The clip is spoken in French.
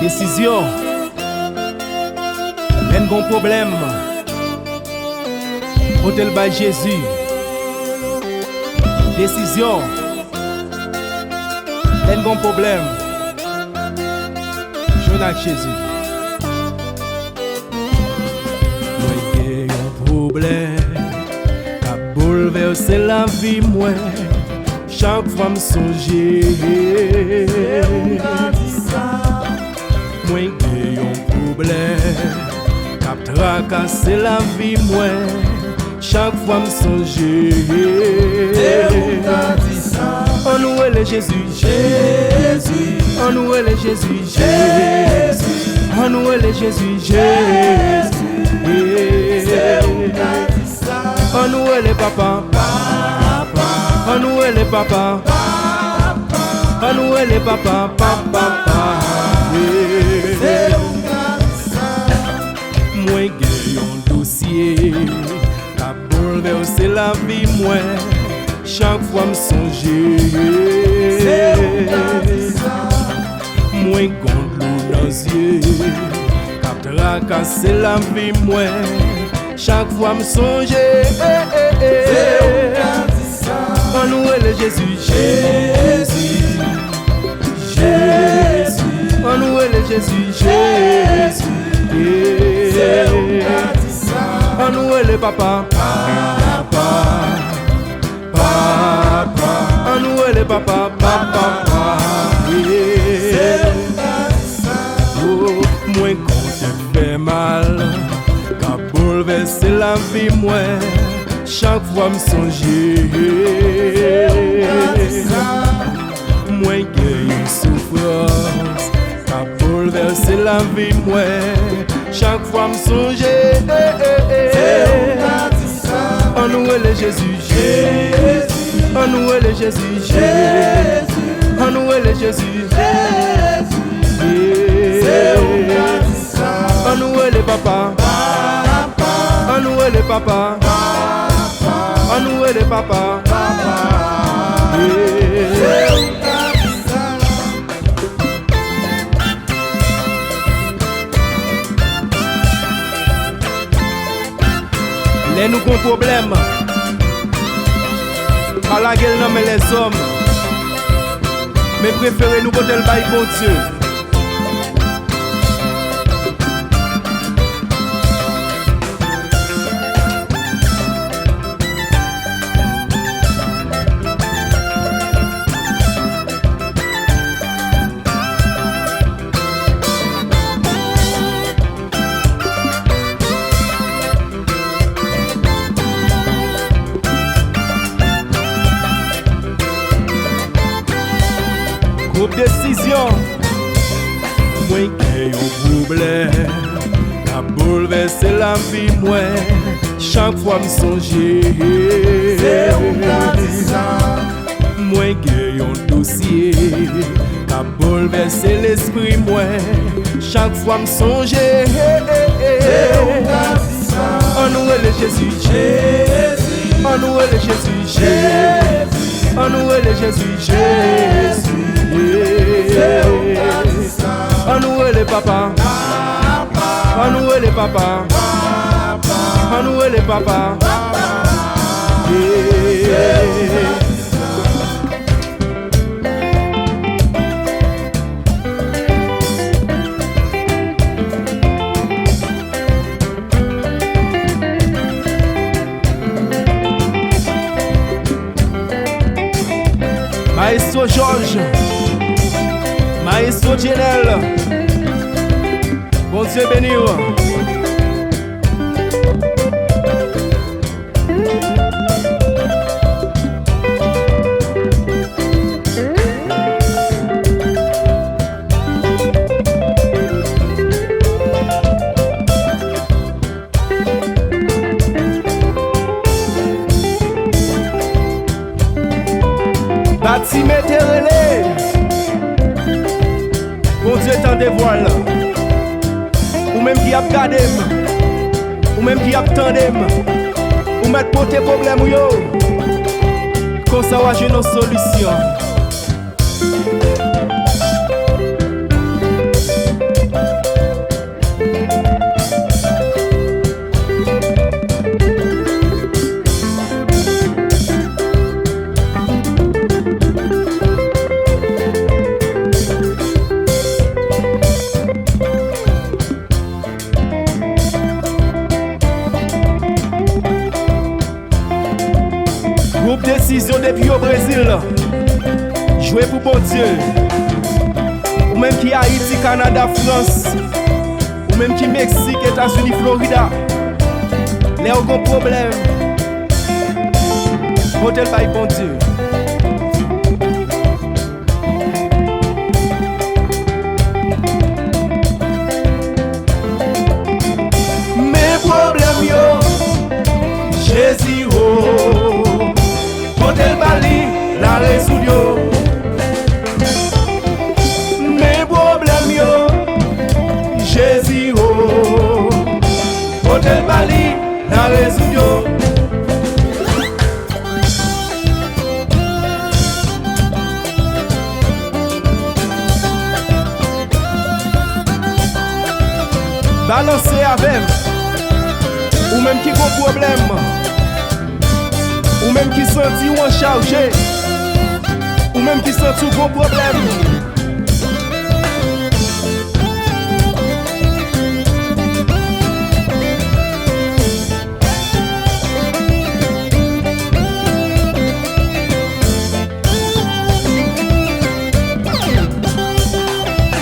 Décision. Un bon problème. Hôtel by Jésus. Décision. Un bon problème. Je n'ai Jésus. Moi j'ai un problème. Qu'a bouleversé la vie moi. Chaque fois me songer. Moi j'ai un problème. Qu'a tracassé la vie moi. Chaque fois me songer. On nous est Jésus, Jésus. On nous est Jésus, Jésus. On nous est Jésus, Jésus. On nous est le papa, papa. On nous est le papa, papa. On nous est le papa, papa. Moi j'ai un dossier. Qu'a bouleversé la vie moi. Chaque fois me songer. Moi contre l'eau dans les yeux. Qu'a tracassé la vie moi. Chaque fois me songer. On nous est le Jésus, Jésus. Jésus. On nous est le Jésus, Jésus. On nous est le papa, papa. On nous est le papa, papa. Oh, moi quand je fais mal, qu'a bouleversé la vie moi, chaque fois me songer. Moi j'ai une souffrance, qu'a bouleversé la vie moi, chaque fois me songer. On nous est le Jésus, Jésus. On nous est le Jésus, Jésus. On nous est le Jésus, Jésus. On nous est le papa, papa. On nous est le papa, papa. On nous est le papa, papa. Les nous avons problème. Pas la gueule non mais les hommes. Mais préférez nous côté le bail bon Dieu. Groupe décision. Moi j'ai un problème. Qu'a bouleversé la vie moi. Chaque fois me songer. Moi j'ai un dossier. Qu'a bouleversé l'esprit moi. Chaque fois me songer. On nous est le Jésus, Jésus. On nous est le Jésus, Jésus. On nous est le Jésus, Jésus. On nous est le papa, on nous est le papa, on nous est le papa. Maestro Georges, Maestro Jenel, bon Dieu béni. Bâti météorélé. Bon Dieu t'en dévoile. Ou même qui a gardé, ou même qui a tendé, ou mettre pour tes problèmes yo. Comme ça va jouer nos solutions. Groupe décision depuis au Brésil. Jouer pour bon Dieu. Ou même qui Haïti, Canada, France. Ou même qui Mexique, États-Unis, Florida. Les aucun problème. Hôtel by bon Dieu. Mes problèmes yo, Jésus oh. Hôtel Bali, la résoudre. Mes problèmes yo, Jésus oh. Hôtel Bali, la résoudre. Balancer avec, ou même qui a un problème, ou même qui senti ou en chargé, ou même qui senti un gros problème.